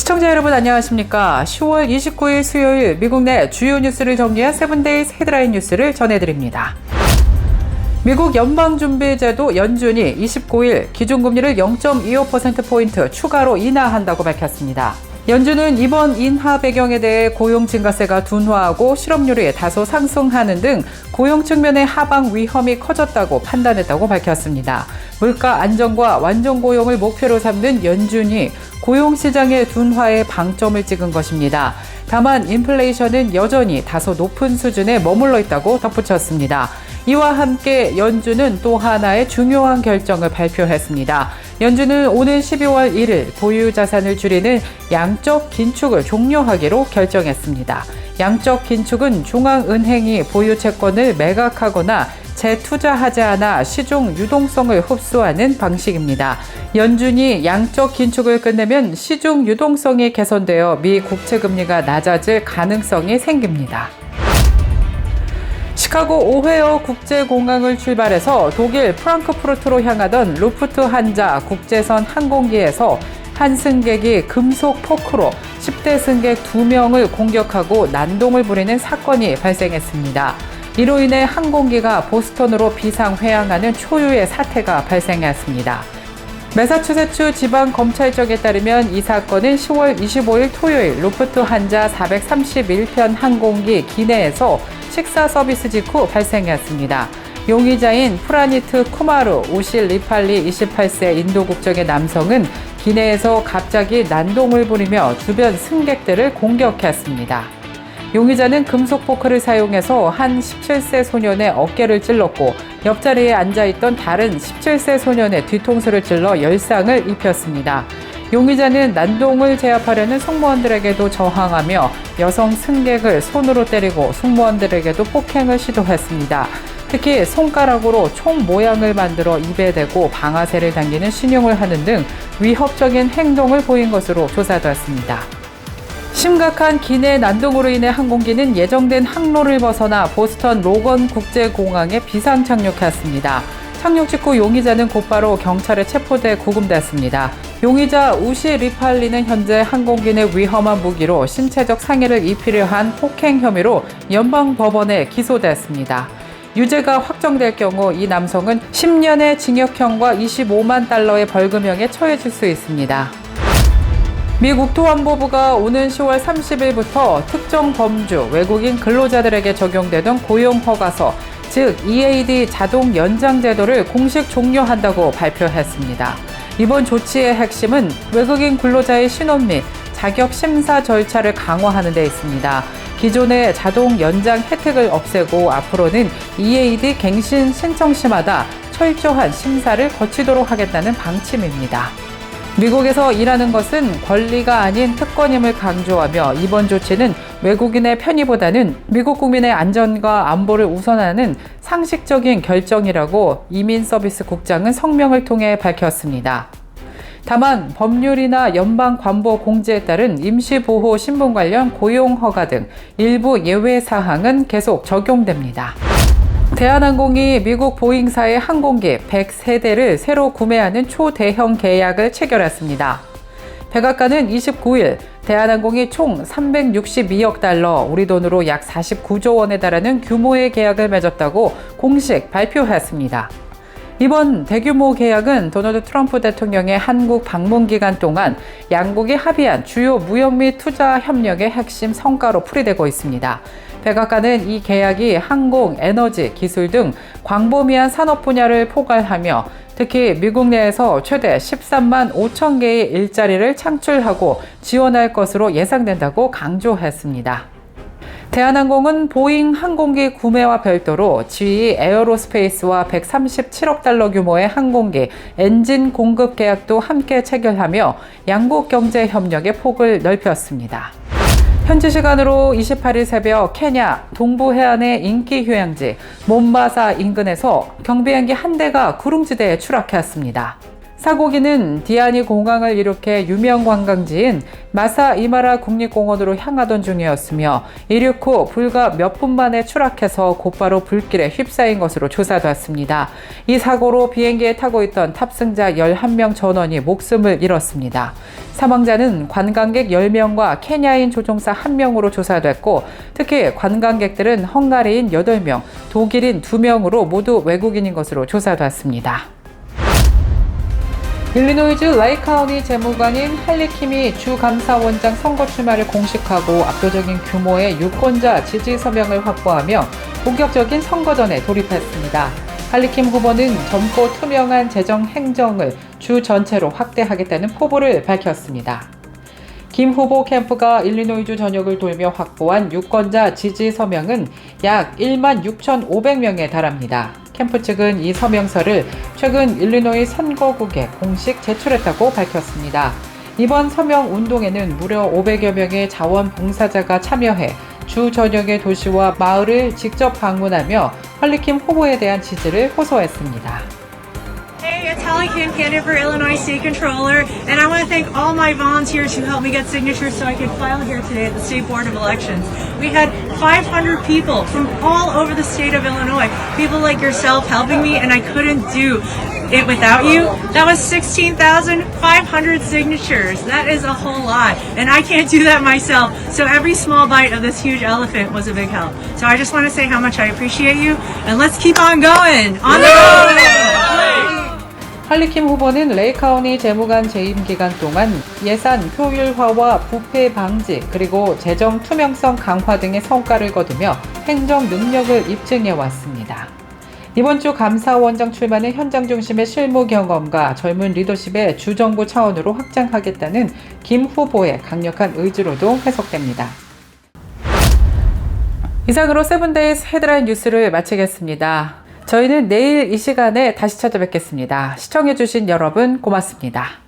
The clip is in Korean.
시청자 여러분 안녕하십니까? 10월 29일 수요일 미국 내 주요 뉴스를 정리한 세븐데이즈 헤드라인 뉴스를 전해드립니다. 미국 연방준비제도 연준이 29일 기준금리를 0.25%포인트 추가로 인하한다고 밝혔습니다. 연준은 이번 인하 배경에 대해 고용 증가세가 둔화하고 실업률이 다소 상승하는 등 고용 측면의 하방 위험이 커졌다고 판단했다고 밝혔습니다. 물가 안정과 완전 고용을 목표로 삼는 연준이 고용 시장의 둔화에 방점을 찍은 것입니다. 다만 인플레이션은 여전히 다소 높은 수준에 머물러 있다고 덧붙였습니다. 이와 함께 연준은 또 하나의 중요한 결정을 발표했습니다. 연준은 오는 12월 1일 보유 자산을 줄이는 양적 긴축을 종료하기로 결정했습니다. 양적 긴축은 중앙은행이 보유 채권을 매각하거나 재투자하지 않아 시중 유동성을 흡수하는 방식입니다. 연준이 양적 긴축을 끝내면 시중 유동성이 개선되어 미 국채 금리가 낮아질 가능성이 생깁니다. 시카고 오헤어 국제공항을 출발해서 독일 프랑크푸르트로 향하던 루프트한자 국제선 항공기에서 한 승객이 금속 포크로 10대 승객 2명을 공격하고 난동을 부리는 사건이 발생했습니다. 이로 인해 항공기가 보스턴으로 비상 회항하는 초유의 사태가 발생했습니다. 매사추세츠 지방검찰청에 따르면 이 사건은 10월 25일 토요일 루프트한자 431편 항공기 기내에서 식사 서비스 직후 발생했습니다. 용의자인 프라니트 쿠마루 우실 리팔리 28세 인도 국적의 남성은 기내에서 갑자기 난동을 부리며 주변 승객들을 공격했습니다. 용의자는 금속 포크를 사용해서 한 17세 소년의 어깨를 찔렀고 옆자리에 앉아있던 다른 17세 소년의 뒤통수를 찔러 열상을 입혔습니다. 용의자는 난동을 제압하려는 승무원들에게도 저항하며 여성 승객을 손으로 때리고 승무원들에게도 폭행을 시도했습니다. 특히 손가락으로 총 모양을 만들어 입에 대고 방아쇠를 당기는 신용을 하는 등 위협적인 행동을 보인 것으로 조사됐습니다. 심각한 기내 난동으로 인해 항공기는 예정된 항로를 벗어나 보스턴 로건 국제공항에 비상 착륙했습니다. 착륙 직후 용의자는 곧바로 경찰에 체포돼 구금됐습니다. 용의자 우시 리팔리는 현재 항공기 내 위험한 무기로 신체적 상해를 입히려 한 폭행 혐의로 연방법원에 기소됐습니다. 유죄가 확정될 경우 이 남성은 10년의 징역형과 25만 달러의 벌금형에 처해질 수 있습니다. 미 국토안보부가 오는 10월 30일부터 특정 범주 외국인 근로자들에게 적용되던 고용허가서, 즉 EAD 자동 연장 제도를 공식 종료한다고 발표했습니다. 이번 조치의 핵심은 외국인 근로자의 신원 및 자격 심사 절차를 강화하는 데 있습니다. 기존의 자동 연장 혜택을 없애고 앞으로는 EAD 갱신 신청 시마다 철저한 심사를 거치도록 하겠다는 방침입니다. 미국에서 일하는 것은 권리가 아닌 특권임을 강조하며 이번 조치는 외국인의 편의보다는 미국 국민의 안전과 안보를 우선하는 상식적인 결정이라고 이민서비스국장은 성명을 통해 밝혔습니다. 다만 법률이나 연방관보 공지에 따른 임시보호 신분 관련 고용허가 등 일부 예외 사항은 계속 적용됩니다. 대한항공이 미국 보잉사의 항공기 103대를 새로 구매하는 초대형 계약을 체결했습니다. 백악관은 29일 대한항공이 총 362억 달러, 우리 돈으로 약 49조 원에 달하는 규모의 계약을 맺었다고 공식 발표했습니다. 이번 대규모 계약은 도널드 트럼프 대통령의 한국 방문 기간 동안 양국이 합의한 주요 무역 및 투자 협력의 핵심 성과로 풀이되고 있습니다. 백악관은 이 계약이 항공, 에너지, 기술 등 광범위한 산업 분야를 포괄하며 특히 미국 내에서 최대 13만 5천 개의 일자리를 창출하고 지원할 것으로 예상된다고 강조했습니다. 대한항공은 보잉 항공기 구매와 별도로 GE 에어로스페이스와 137억 달러 규모의 항공기 엔진 공급 계약도 함께 체결하며 양국 경제 협력의 폭을 넓혔습니다. 현지 시간으로 28일 새벽 케냐 동부 해안의 인기 휴양지 몬바사 인근에서 경비행기 한 대가 구릉지대에 추락했습니다. 사고기는 디아니 공항을 이륙해 유명 관광지인 마사 이마라 국립공원으로 향하던 중이었으며 이륙 후 불과 몇 분 만에 추락해서 곧바로 불길에 휩싸인 것으로 조사됐습니다. 이 사고로 비행기에 타고 있던 탑승자 11명 전원이 목숨을 잃었습니다. 사망자는 관광객 10명과 케냐인 조종사 1명으로 조사됐고 특히 관광객들은 헝가리인 8명, 독일인 2명으로 모두 외국인인 것으로 조사됐습니다. 일리노이주 레이카운티 재무관인 할리킴이 주감사원장 선거 출마를 공식하고 압도적인 규모의 유권자 지지 서명을 확보하며 본격적인 선거전에 돌입했습니다. 할리킴 후보는 젊고 투명한 재정 행정을 주 전체로 확대하겠다는 포부를 밝혔습니다. 김 후보 캠프가 일리노이주 전역을 돌며 확보한 유권자 지지 서명은 약 16,500명에 달합니다. 캠프 측은 이 서명서를 최근 일리노이 선거국에 공식 제출했다고 밝혔습니다. 이번 서명 운동에는 무려 500여 명의 자원봉사자가 참여해 주 전역의 도시와 마을을 직접 방문하며 할리킴 후보에 대한 지지를 호소했습니다. Hey, it's Holly Kim, candidate for Illinois State Controller, and I want to thank all my volunteers who helped me get signatures so I could file here today at the State Board of Elections. We had 500 people from all over the state of Illinois, people like yourself helping me, and I couldn't do it without you. That was 16,500 signatures. That is a whole lot, and I can't do that myself, so every small bite of this huge elephant was a big help. So I just want to say how much I appreciate you, and let's keep on going! On the road! 할리킴 후보는 레이카운티 재무관 재임 기간 동안 예산 효율화와 부패 방지 그리고 재정 투명성 강화 등의 성과를 거두며 행정 능력을 입증해 왔습니다. 이번 주 감사원장 출마는 현장 중심의 실무 경험과 젊은 리더십의 주정부 차원으로 확장하겠다는 김 후보의 강력한 의지로도 해석됩니다. 이상으로 세븐데이즈 헤드라인 뉴스를 마치겠습니다. 저희는 내일 이 시간에 다시 찾아뵙겠습니다. 시청해주신 여러분 고맙습니다.